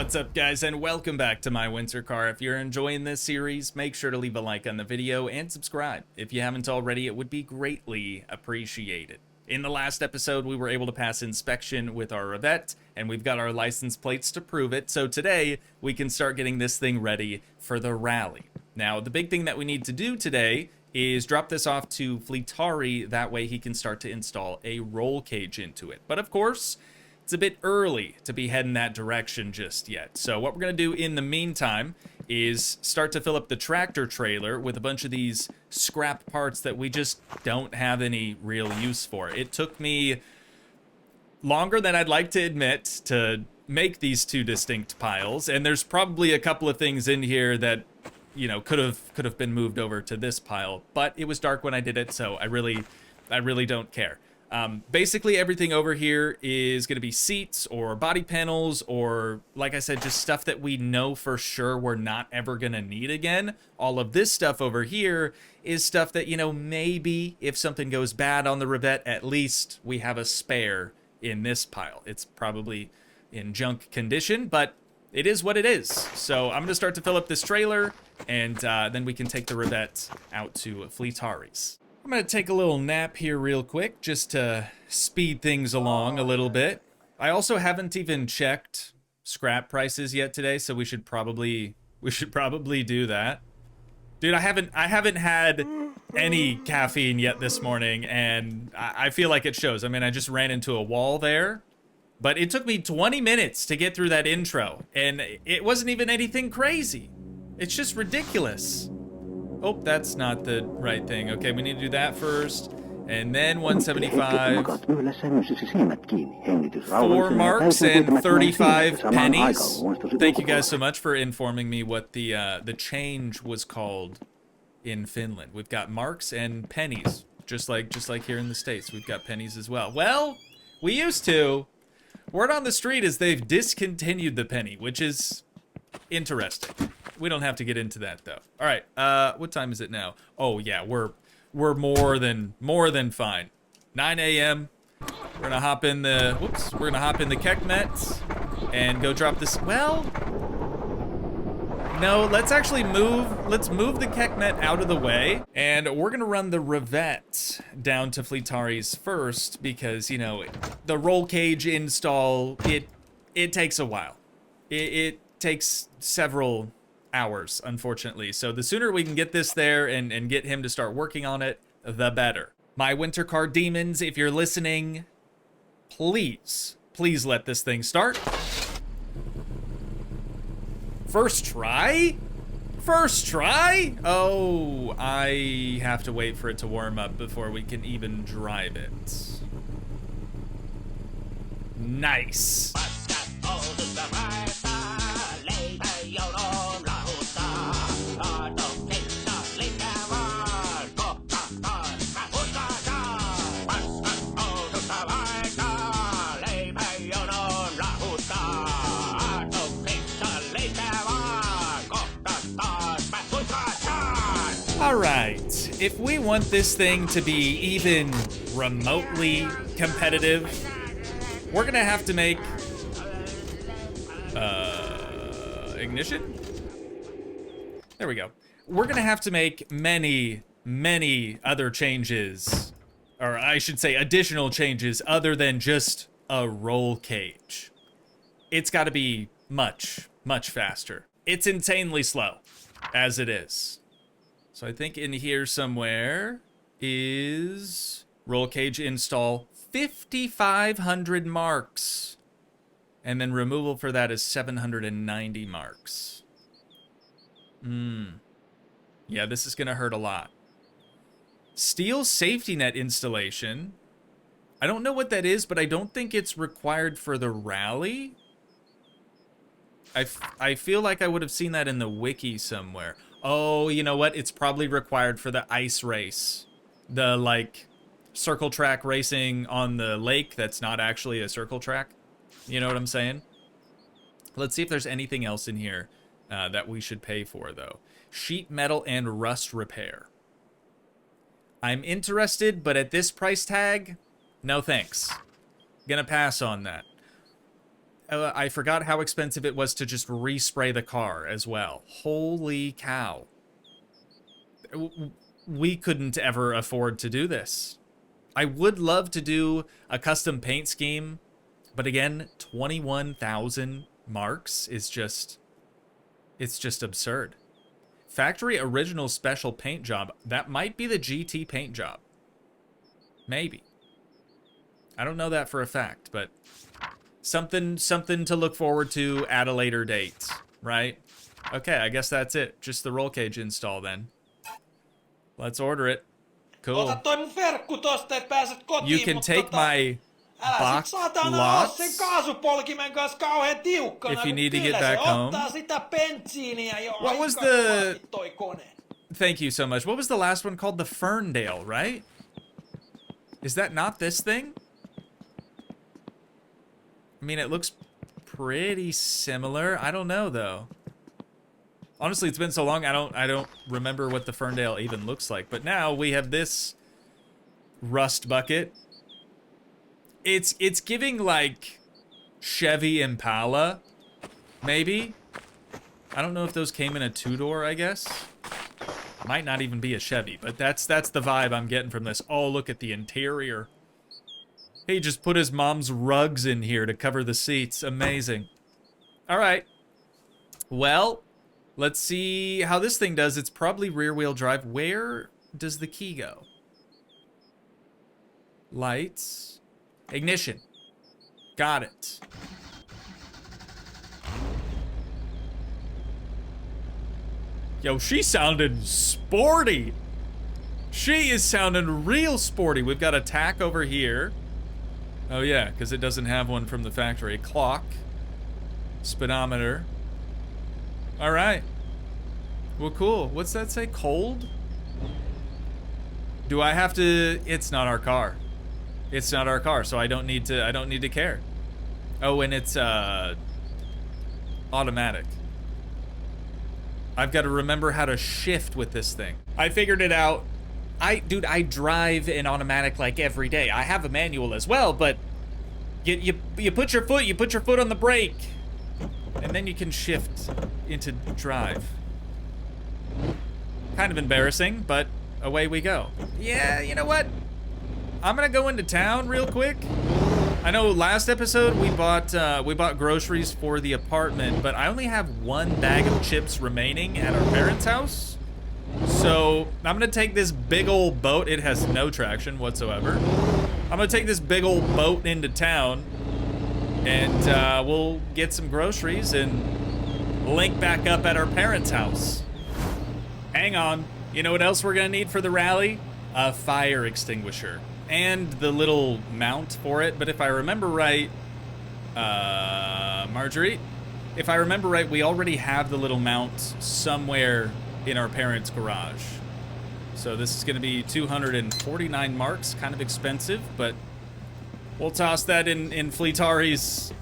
What's up, guys, and welcome back to my winter car. If you're enjoying this series, make sure to leave a like on the video and subscribe. If you haven't already, it would be greatly appreciated. In the last episode, we were able to pass inspection with our Revette, and we've got our license plates to prove it, so today we can start getting this thing ready for the rally. Now, the big thing that we need to do today is drop this off to Flea, that way he can start to install a roll cage into it. But of course, it's a bit early to be heading that direction just yet. So what we're going to do in the meantime is start to fill up the tractor trailer with a bunch of these scrap parts that we just don't have any real use for. It took me longer than I'd like to admit to make these two distinct piles, and there's probably a couple of things in here that, you know, could have been moved over to this pile, but it was dark when I did it, so I really don't care. Basically everything over here is going to be seats or body panels or, like I said, just stuff that we know for sure we're not ever going to need again. All of this stuff over here is stuff that, you know, maybe if something goes bad on the Revette, at least we have a spare in this pile. It's probably in junk condition, but it is what it is. So I'm going to start to fill up this trailer, and then we can take the Revette out to Flea's. I'm going to take a little nap here real quick just to speed things along a little bit. I also haven't even checked scrap prices yet today, so we should probably do that. Dude, I haven't had any caffeine yet this morning, and I feel like it shows. I mean, I just ran into a wall there, but it took me 20 minutes to get through that intro, and it wasn't even anything crazy. It's just ridiculous. Oh, that's not the right thing. Okay, we need to do that first. And then 175. 4 marks and 35 pennies. Thank you guys so much for informing me what the change was called in Finland. We've got marks and pennies. Just like here in the States, we've got pennies as well. Well, we used to. Word on the street is they've discontinued the penny, which is interesting. We don't have to get into that though. All right, what time is it now? Oh yeah, we're more than fine. 9 a.m. We're gonna hop in the We're gonna hop in the Kekmet and go drop this. Well, no, let's actually move. Let's move the Kekmet out of the way, and we're gonna run the Revette down to Flea's first because, you know, the roll cage install, it takes a while. It takes several hours, unfortunately. So the sooner we can get this there and get him to start working on it, the better. My winter car demons, if you're listening, please let this thing start. First try? First try? Oh, I have to wait for it to warm up before we can even drive it. Nice. All right, if we want this thing to be even remotely competitive, we're gonna have to make ignition. There we go. We're gonna have to make many other changes, or I should say additional changes, other than just a roll cage. It's got to be much faster. It's insanely slow as it is. So I think in here somewhere is roll cage install 5,500 marks. And then removal for that is 790 marks. Yeah, this is gonna hurt a lot. Steel safety net installation. I don't know what that is, but I don't think it's required for the rally. I feel like I would have seen that in the wiki somewhere. Oh, you know what? It's probably required for the ice race. The, like, circle track racing on the lake that's not actually a circle track. You know what I'm saying? Let's see if there's anything else in here that we should pay for, though. Sheet metal and rust repair. I'm interested, but at this price tag, no thanks. Gonna pass on that. I forgot how expensive it was to just respray the car as well. Holy cow. We couldn't ever afford to do this. I would love to do a custom paint scheme, but again, 21,000 marks is just, it's just absurd. Factory original special paint job. That might be the GT paint job. Maybe. I don't know that for a fact, but something to look forward to at a later date, right? Okay, I guess that's it. Just the roll cage install then. Let's order it. Cool. You can take my box lots if you need to get back home. What was the... Thank you so much. What was the last one called? The Ferndale, right? Is that not this thing? I mean, it looks pretty similar. I don't know, though. Honestly, it's been so long, I don't remember what the Ferndale even looks like. But now we have this rust bucket. It's giving like Chevy Impala, maybe. I don't know if those came in a two-door, I guess. Might not even be a Chevy, but that's the vibe I'm getting from this. Oh, look at the interior. He just put his mom's rugs in here to cover the seats. Amazing. All right. Well, let's see how this thing does. It's probably rear-wheel drive. Where does the key go? Lights. Ignition. Got it. Yo, she sounded sporty. She is sounding real sporty. We've got a tack over here. Oh yeah, because it doesn't have one from the factory. Clock. Speedometer. All right. Well, cool. What's that say? Cold? Do I have to... It's not our car. It's not our car, so I don't need to care. Oh, and it's automatic. I've got to remember how to shift with this thing. I figured it out. Dude, I drive an automatic like every day. I have a manual as well, but you put your foot on the brake, and then you can shift into drive. Kind of embarrassing, but away we go. Yeah, you know what? I'm gonna go into town real quick. I know last episode we bought groceries for the apartment, but I only have one bag of chips remaining at our parents' house. So I'm gonna take this big old boat. It has no traction whatsoever. I'm gonna take this big old boat into town, and we'll get some groceries and link back up at our parents' house. Hang on. You know what else we're gonna need for the rally? A fire extinguisher. And the little mount for it, but if I remember right, Marjorie, if I remember right, we already have the little mount somewhere in our parents' garage. So this is gonna be 249 marks, kind of expensive, but we'll toss that in Fleetari's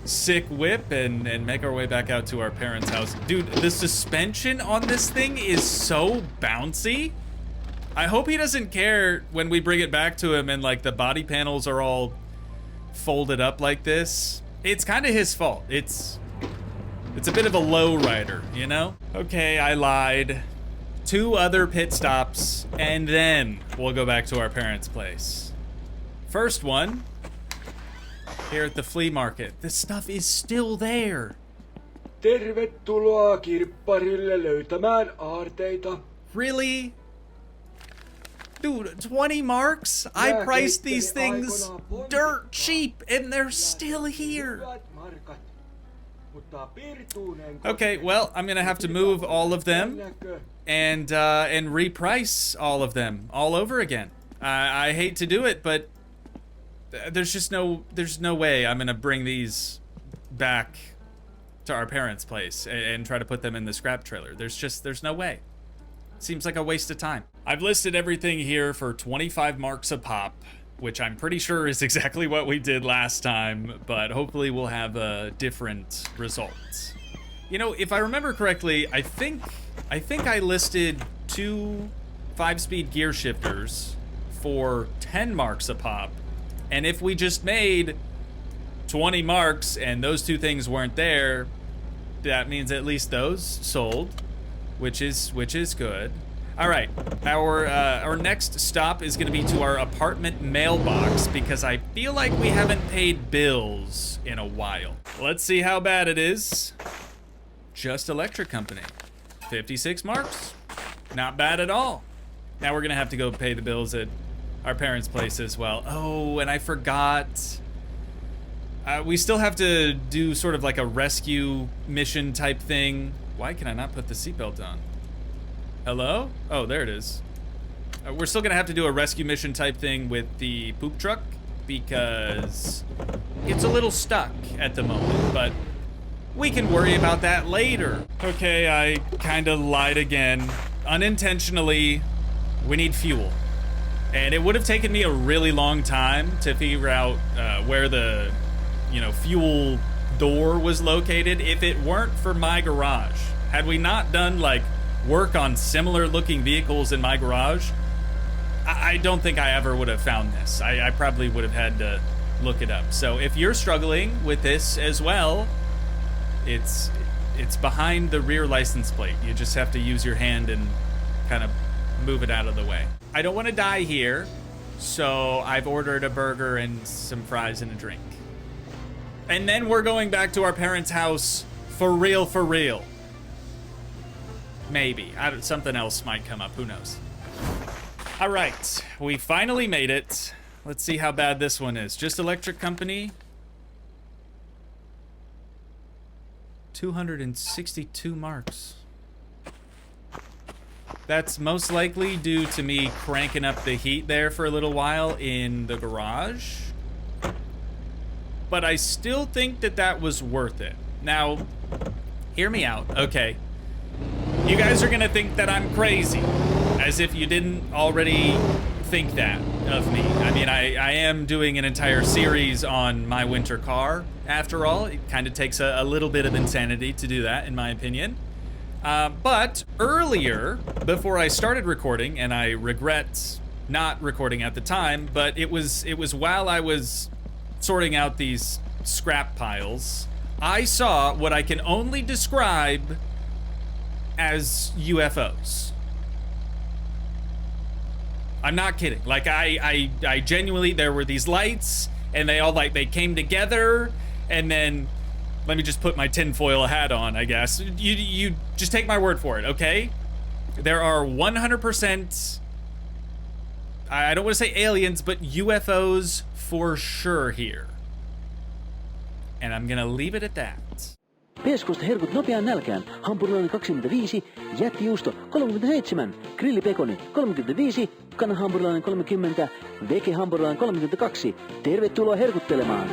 sick whip and make our way back out to our parents' house. Dude, the suspension on this thing is so bouncy. I hope he doesn't care when we bring it back to him and like the body panels are all folded up like this. It's kind of his fault. It's a bit of a low rider, you know? Okay, I lied. 2 other pit stops, and then we'll go back to our parents' place. First one, here at the flea market. This stuff is still there. Tervetuloa kirpparille löytämään aarteita. Really? Dude, 20 marks? I priced these things dirt cheap, and they're still here. Okay, well, I'm gonna have to move all of them and reprice all of them all over again. I hate to do it, but there's no way I'm gonna bring these back to our parents' place and try to put them in the scrap trailer. There's no way. Seems like a waste of time. I've listed everything here for 25 marks a pop, which I'm pretty sure is exactly what we did last time, but hopefully we'll have a different result. You know, if I remember correctly, I think I listed 2 5-speed gear shifters for 10 marks a pop, and if we just made 20 marks and those two things weren't there, that means at least those sold, which is good. All right, our next stop is gonna be to our apartment mailbox because I feel like we haven't paid bills in a while. Let's see how bad it is. Just electric company, 56 marks, not bad at all. Now we're gonna have to go pay the bills at our parents' place as well. Oh, and I forgot. We still have to do sort of like a rescue mission type thing. Why can I not put the seatbelt on? Hello? Oh, there it is. We're still gonna have to do a rescue mission type thing with the poop truck because it's a little stuck at the moment, but we can worry about that later. Okay, I kind of lied again. Unintentionally, we need fuel. And it would have taken me a really long time to figure out where the, fuel door was located if it weren't for my garage. Had we not done, like, work on similar looking vehicles in my garage, I don't think I ever would have found this. I probably would have had to look it up. So if you're struggling with this as well, it's behind the rear license plate. You just have to use your hand and kind of move it out of the way. I don't want to die here, so I've ordered a burger and some fries and a drink. And then we're going back to our parents' house for real, for real. Maybe. Something else might come up. Who knows? All right. We finally made it. Let's see how bad this one is. Just electric company. 262 marks. That's most likely due to me cranking up the heat there for a little while in the garage. But I still think that that was worth it. Now, hear me out, okay? You guys are gonna think that I'm crazy, as if you didn't already think that of me. I mean, I am doing an entire series on my winter car. After all, it kind of takes a little bit of insanity to do that, in my opinion. But earlier, before I started recording, and I regret not recording at the time, but it was while I was sorting out these scrap piles, I saw what I can only describe as UFOs. I'm not kidding. Like, I genuinely, there were these lights, and they all, like, they came together, and then, let me just put my tinfoil hat on, I guess. You just take my word for it, okay? There are 100%, I don't want to say aliens, but UFOs for sure here. And I'm gonna leave it at that. Peskosta herkut nopeaan nälkään. Hampurilainen 25, jättijuusto 37, grillipekoni 35, kanahampurilainen 30, vegehampurilainen 32. Tervetuloa herkuttelemaan.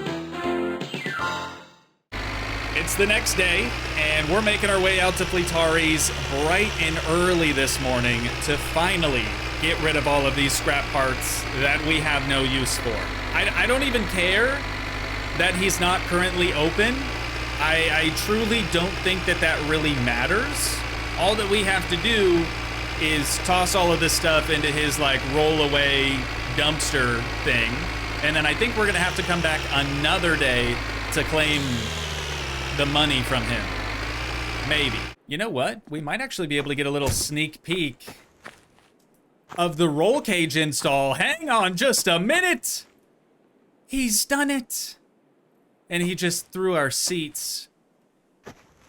It's the next day, and we're making our way out to Fleetari's bright and early this morning to finally get rid of all of these scrap parts that we have no use for. I don't even care that he's not currently open. I truly don't think that that really matters. All that we have to do is toss all of this stuff into his, like, roll away dumpster thing, and then I think we're gonna have to come back another day to claim the money from him. Maybe. You know what? We might actually be able to get a little sneak peek of the roll cage install. Hang on just a minute. He's done it. And he just threw our seats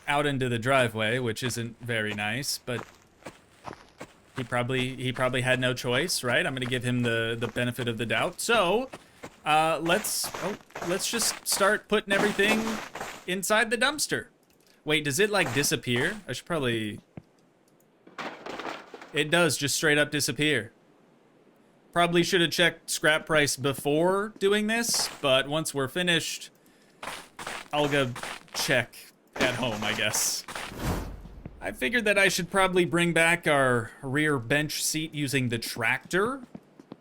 out into the driveway, which isn't very nice, but he probably had no choice, right? I'm gonna give him the benefit of the doubt. So, let's just start putting everything inside the dumpster. Wait, does it, like, disappear? I should probably... It does just straight up disappear. Probably should have checked scrap price before doing this, but once we're finished, I'll go check at home, I guess. I figured that I should probably bring back our rear bench seat using the tractor,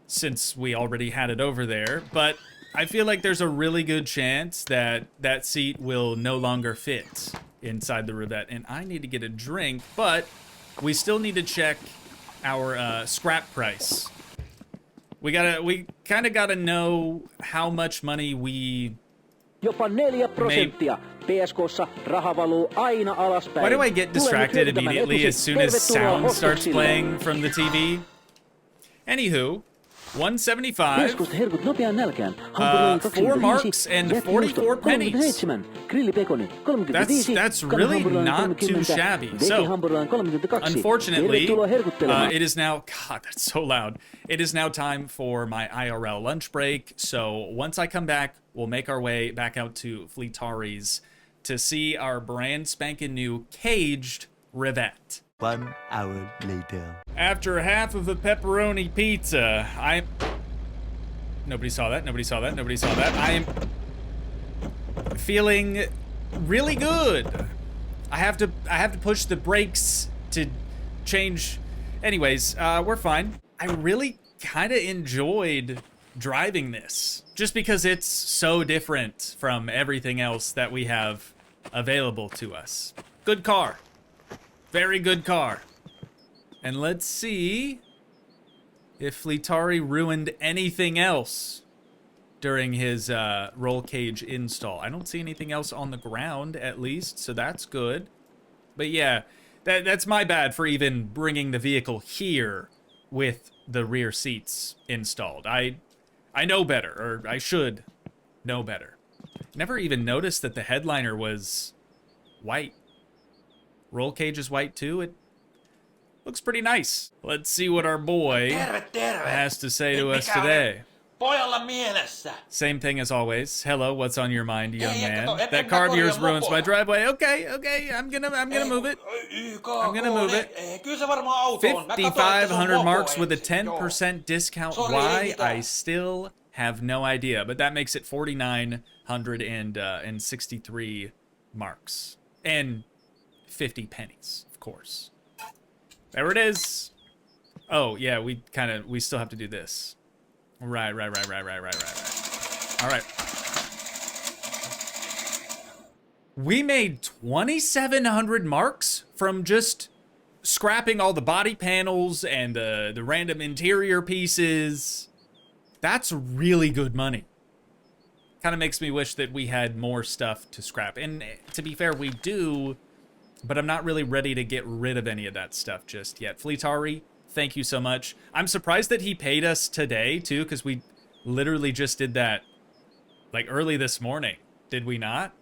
since we already had it over there, but I feel like there's a really good chance that that seat will no longer fit inside the Revette, and I need to get a drink, but we still need to check our scrap price. We kind of gotta know how much money we jopa 4%. PSK:ssa raha valuu aina alaspäin. Why do I get distracted immediately as soon as sound starts playing from the TV? Anywho, 175, PSK:sta herkut nopeaan nälkään. 4 marks and 44 pennies. 37, grillipekoni 35. That's really not too shabby. So, unfortunately, it is now, God, that's so loud. It is now time for my IRL lunch break. So once I come back, we'll make our way back out to Fleetari's to see our brand spanking new caged Rivette. 1 hour later. After half of a pepperoni pizza, nobody saw that, nobody saw that, nobody saw that. I am feeling really good. I have to push the brakes to change. Anyways, we're fine. I really kind of enjoyed driving this just because it's so different from everything else that we have available to us. Good car. Very good car. And let's see if Fleetari ruined anything else during his roll cage install. I don't see anything else on the ground, at least, so that's good. But yeah, that's my bad for even bringing the vehicle here with the rear seats installed. I know better, or I should know better. Never even noticed that the headliner was white. Roll cage is white too. It looks pretty nice. Let's see what our boy has to say to us today. Pojalla mielessä. Same thing as always. Hello, what's on your mind, young man? That car of yours ruins my driveway. Okay, I'm gonna move it. I'm gonna move it. 5,500 marks with a 10% discount. Why? I still have no idea, but that makes it 4,963 marks and 50 pennies, of course. There it is. Oh yeah, we still have to do this. Right. All right. We made 2,700 marks from just scrapping all the body panels and the random interior pieces. That's really good money. Kind of makes me wish that we had more stuff to scrap. And to be fair, we do, but I'm not really ready to get rid of any of that stuff just yet. Fleetari, thank you so much. I'm surprised that he paid us today, too, because we literally just did that, like, early this morning. Did we not?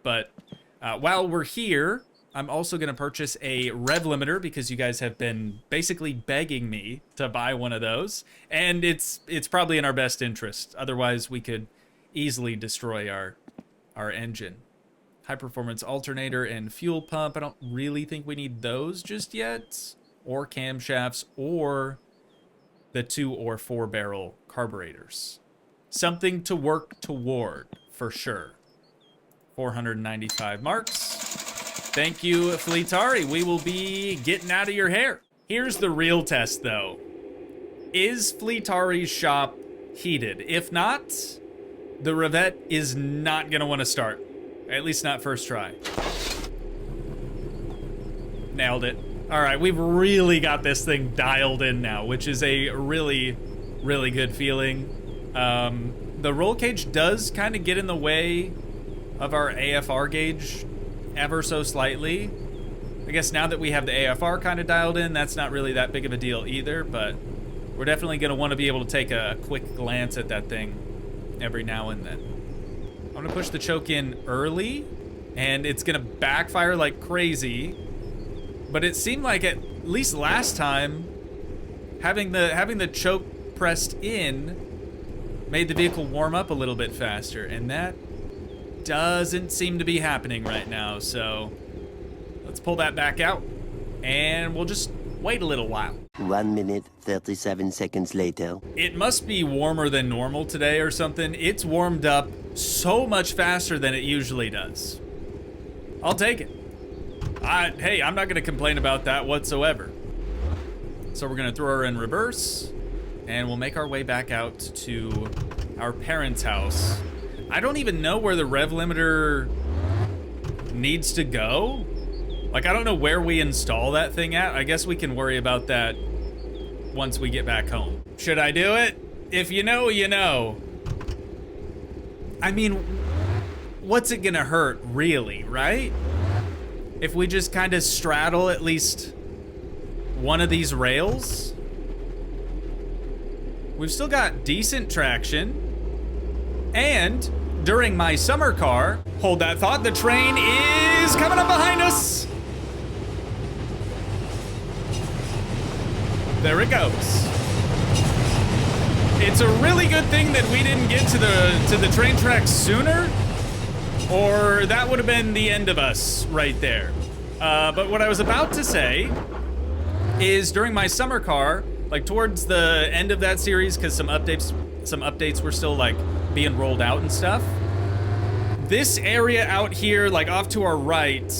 But while we're here, I'm also going to purchase a rev limiter because you guys have been basically begging me to buy one of those. And it's probably in our best interest. Otherwise, we could easily destroy our engine. High-performance alternator and fuel pump. I don't really think we need those just yet. Or camshafts, or the 2 or 4 barrel carburetors. Something to work toward, for sure. 495 marks. Thank you, Fleetari. We will be getting out of your hair. Here's the real test, though. Is Fleetari's shop heated? If not, the Rivette is not going to want to start. At least not first try. Nailed it. All right, we've really got this thing dialed in now, which is a really, really good feeling. The roll cage does kind of get in the way of our AFR gauge ever so slightly. I guess now that we have the AFR kind of dialed in, that's not really that big of a deal either, but we're definitely going to want to be able to take a quick glance at that thing every now and then. I'm going to push the choke in early, and it's going to backfire like crazy. But it seemed like at least last time, having the choke pressed in made the vehicle warm up a little bit faster, and that doesn't seem to be happening right now. So let's pull that back out, and we'll just wait a little while. 1 minute, 37 seconds later. It must be warmer than normal today or something. It's warmed up so much faster than it usually does. I'll take it. Hey, I'm not going to complain about that whatsoever. So we're going to throw her in reverse, and we'll make our way back out to our parents' house. I don't even know where the rev limiter needs to go. Like, I don't know where we install that thing at. I guess we can worry about that once we get back home. Should I do it? If you know, you know. I mean, what's it gonna hurt, really, right? If we just kind of straddle at least one of these rails. We've still got decent traction. And during my summer car, hold that thought, the train is coming up behind us. There it goes. It's a really good thing that we didn't get to the train tracks sooner, or that would have been the end of us right there. But what I was about to say is during my summer car, like towards the end of that series, because some updates were still like being rolled out and stuff. This area out here, like off to our right,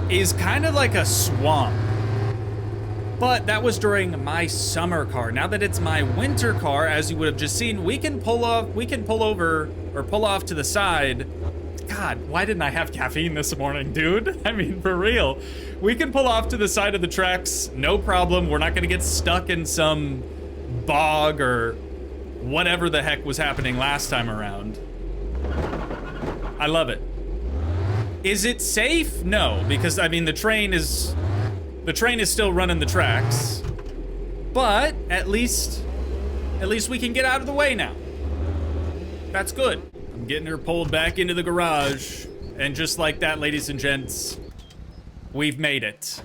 is kind of like a swamp. But that was during my summer car. Now that it's my winter car, as you would have just seen, we can pull off to the side. God, why didn't I have caffeine this morning, dude? I mean, for real. We can pull off to the side of the tracks, no problem. We're not gonna get stuck in some bog or whatever the heck was happening last time around. I love it. Is it safe? No, because I mean the train is still running the tracks. But at least we can get out of the way now. That's good. I'm getting her pulled back into the garage. And just like that, ladies and gents, we've made it.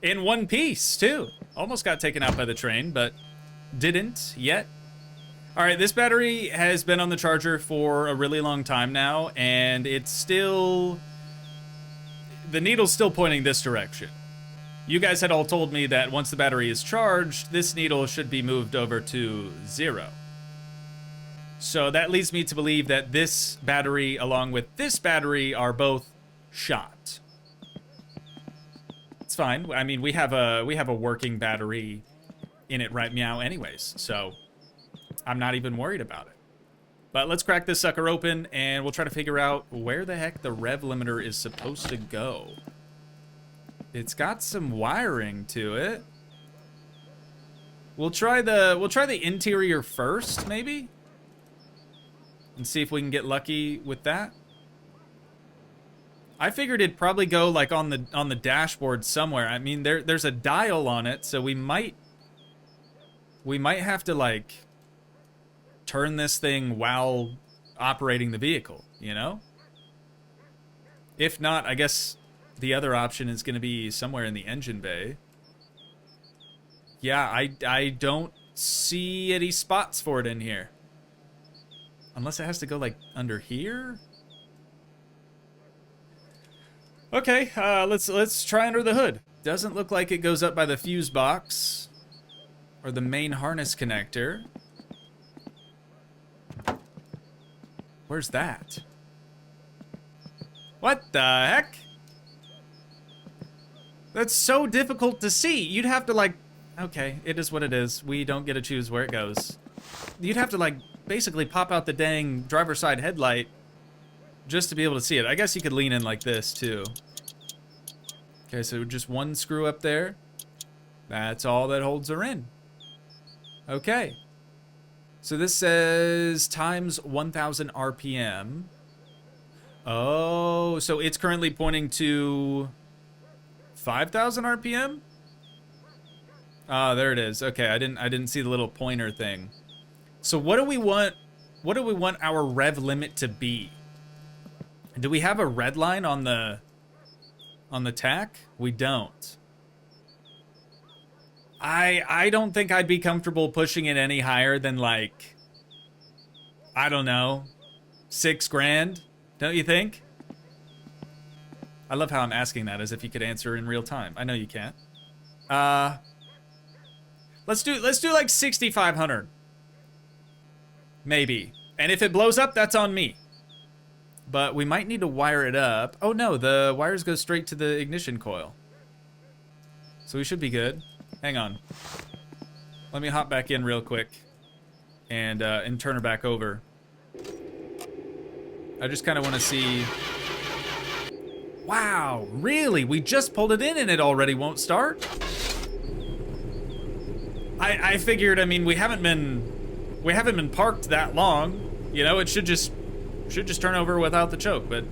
In one piece, too. Almost got taken out by the train, but didn't yet. All right, this battery has been on the charger for a really long time now, and it's still... the needle's still pointing this direction. You guys had all told me that once the battery is charged, this needle should be moved over to 0. So that leads me to believe that this battery, along with this battery, are both shot. It's fine. I mean, we have a working battery in it right now anyways, so I'm not even worried about it. But let's crack this sucker open, and we'll try to figure out where the heck the rev limiter is supposed to go. It's got some wiring to it. We'll try the interior first, maybe? And see if we can get lucky with that. I figured it'd probably go like on the dashboard somewhere. I mean, there's a dial on it, so we might have to like turn this thing while operating the vehicle, you know? If not, I guess the other option is going to be somewhere in the engine bay. Yeah, I don't see any spots for it in here. Unless it has to go, like, under here? Okay, let's try under the hood. Doesn't look like it goes up by the fuse box. Or the main harness connector. Where's that? What the heck? That's so difficult to see. You'd have to, like... okay, it is what it is. We don't get to choose where it goes. You'd have to, like... basically pop out the dang driver's side headlight just to be able to see it. I guess you could lean in like this too. Okay, so just one screw up there. That's all that holds her in. Okay. So this says times 1000 RPM. Oh, so it's currently pointing to 5000 RPM? Ah, there it is. Okay, I didn't see the little pointer thing. So what do we want our rev limit to be? Do we have a red line on the tack? We don't. I don't think I'd be comfortable pushing it any higher than like, I don't know, 6 grand, don't you think? I love how I'm asking that as if you could answer in real time. I know you can't. Let's do like 6,500. Maybe. And if it blows up, that's on me. But we might need to wire it up. Oh no, the wires go straight to the ignition coil. So we should be good. Hang on. Let me hop back in real quick and turn her back over. I just kind of want to see... wow, really? We just pulled it in and it already won't start? I figured, I mean, we haven't been parked that long. You know, it should just Should just turn over without the choke, but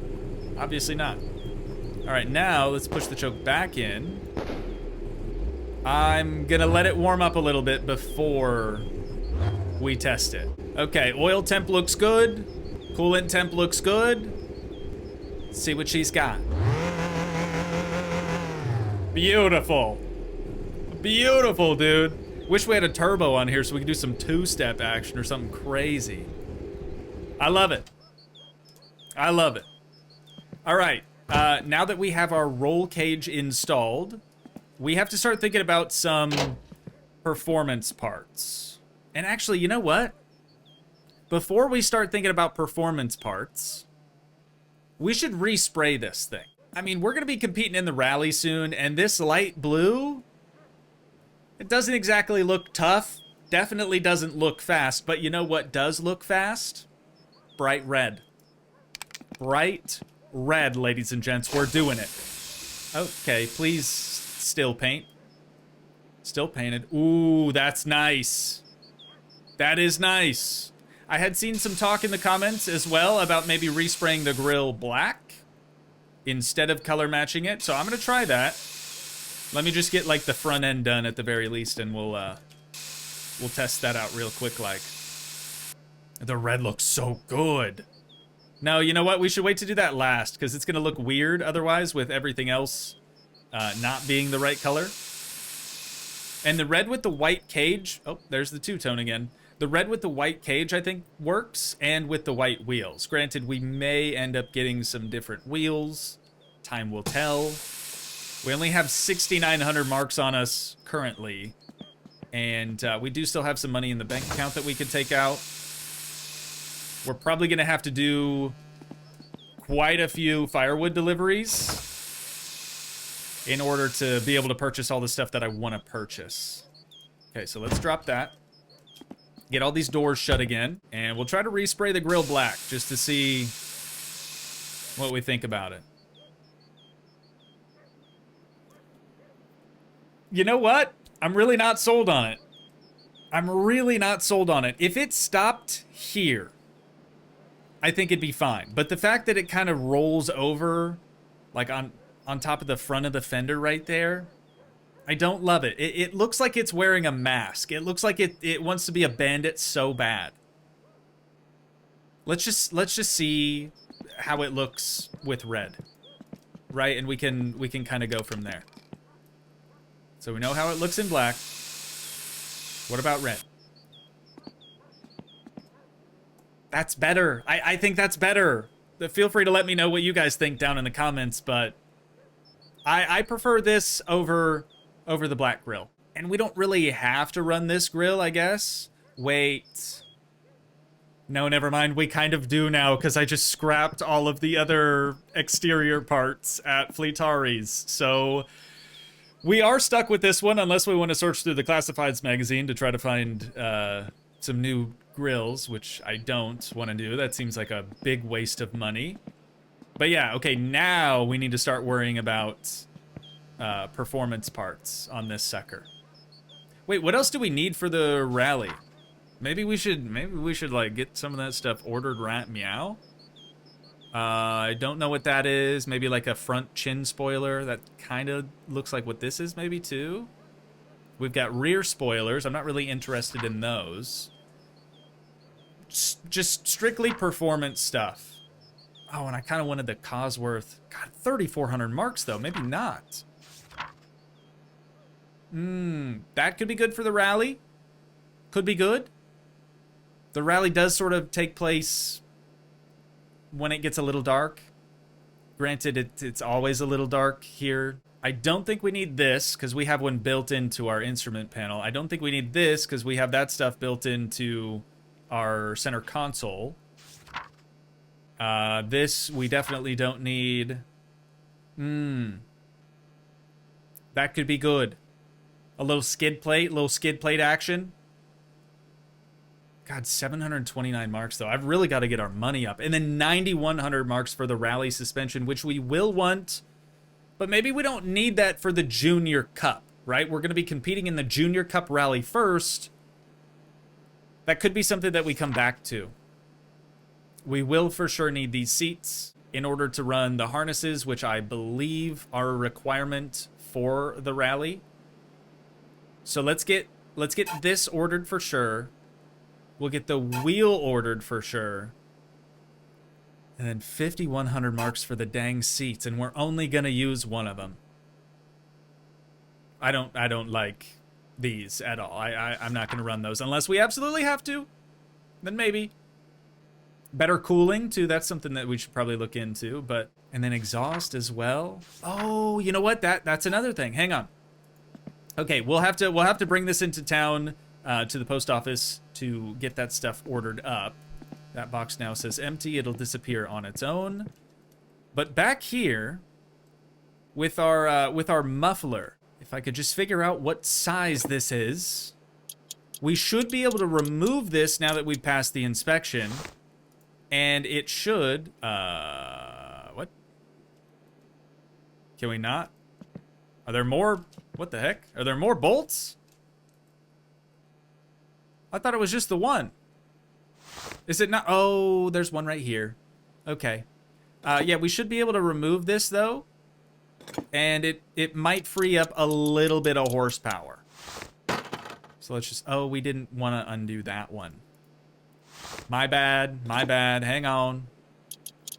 obviously not. All right, now let's push the choke back in. I'm gonna let it warm up a little bit before we test it. Okay, oil temp looks good. Coolant temp looks good. Let's see what she's got. Beautiful. Beautiful, dude. Wish we had a turbo on here so we could do some two-step action or something crazy. I love it. I love it. All right, now that we have our roll cage installed, we have to start thinking about some performance parts. And actually, you know what? Before we start thinking about performance parts, we should respray this thing. I mean, we're gonna be competing in the rally soon, and this light blue, it doesn't exactly look tough. Definitely doesn't look fast, but you know what does look fast? Bright red. Bright red, ladies and gents, we're doing it. Okay, please still paint. Still painted. Ooh, that's nice. That is nice. I had seen some talk in the comments as well about maybe respraying the grill black instead of color matching it, so I'm gonna try that. Let me just get like the front end done at the very least, and we'll test that out real quick. Like, the red looks so good. No, you know what? We should wait to do that last because it's gonna look weird otherwise with everything else not being the right color. And the red with the white cage. Oh, there's the two-tone again. The red with the white cage, I think, works, and with the white wheels. Granted, we may end up getting some different wheels. Time will tell. We only have 6,900 marks on us currently, and we do still have some money in the bank account that we could take out. We're probably going to have to do quite a few firewood deliveries in order to be able to purchase all the stuff that I want to purchase. Okay, so let's drop that. Get all these doors shut again, and we'll try to respray the grill black just to see what we think about it. You know what? I'm really not sold on it. I'm really not sold on it. If it stopped here, I think it'd be fine. But the fact that it kind of rolls over, like on top of the front of the fender right there, I don't love it. It looks like it's wearing a mask. It looks like it wants to be a bandit so bad. Let's just see how it looks with red, right? And we can kind of go from there. So we know how it looks in black. What about red? That's better. I think that's better. Feel free to let me know what you guys think down in the comments, but I prefer this over the black grill. And we don't really have to run this grill, I guess. Wait. No, never mind. We kind of do now, because I just scrapped all of the other exterior parts at Fleetari's. So we are stuck with this one, unless we want to search through the Classifieds magazine to try to find some new grills, which I don't want to do. That seems like a big waste of money. But yeah, okay, now we need to start worrying about performance parts on this sucker. Wait, what else do we need for the rally? Maybe we should like get some of that stuff ordered right meow. I don't know what that is. Maybe like a front chin spoiler. That kind of looks like what this is maybe too. We've got rear spoilers. I'm not really interested in those. Just strictly performance stuff. Oh, and I kind of wanted the Cosworth. God, 3,400 marks though. Maybe not. That could be good for the rally. Could be good. The rally does sort of take place when it gets a little dark. Granted, it's always a little dark here. I don't think we need this because we have one built into our instrument panel. I don't think we need this because we have that stuff built into our center console. This we definitely don't need. That could be good. A little skid plate action. God, 729 marks though. I've really got to get our money up. And then 9,100 marks for the rally suspension, which we will want. But maybe we don't need that for the Junior Cup, right? We're going to be competing in the Junior Cup rally first. That could be something that we come back to. We will for sure need these seats in order to run the harnesses, which I believe are a requirement for the rally. So let's get this ordered for sure. We'll get the wheel ordered for sure. And then 5,100 marks for the dang seats, and we're only gonna use one of them. I don't like these at all. I'm not gonna run those unless we absolutely have to. Then maybe. Better cooling too. That's something that we should probably look into. But and then exhaust as well. Oh, you know what? That's another thing. Hang on. Okay, we'll have to bring this into town to the post office to get that stuff ordered up. That box now says empty. It'll disappear on its own. But back here, with our muffler, if I could just figure out what size this is, we should be able to remove this now that we've passed the inspection, and it should. What? Can we not? Are there more? What the heck? Are there more bolts? I thought it was just the one. Is it not? Oh, there's one right here. Okay. Yeah, we should be able to remove this, though. And it might free up a little bit of horsepower. So let's just... Oh, we didn't want to undo that one. My bad. My bad. Hang on.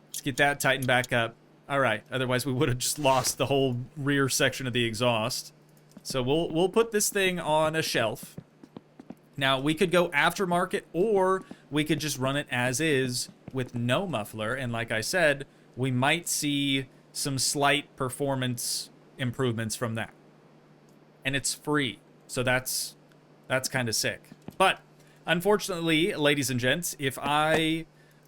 Let's get that tightened back up. All right. Otherwise, we would have just lost the whole rear section of the exhaust. So we'll put this thing on a shelf. Now, we could go aftermarket, or we could just run it as is with no muffler. And like I said, we might see some slight performance improvements from that. And it's free. So that's kind of sick. But unfortunately, ladies and gents, if I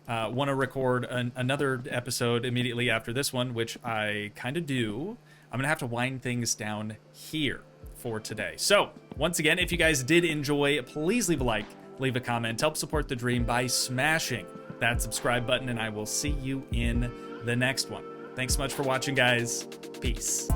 want to record another episode immediately after this one, which I kind of do, I'm going to have to wind things down here for today. So once again, if you guys did enjoy, please leave a like, leave a comment, help support the dream by smashing that subscribe button, and I will see you in the next one. Thanks so much for watching, guys. Peace.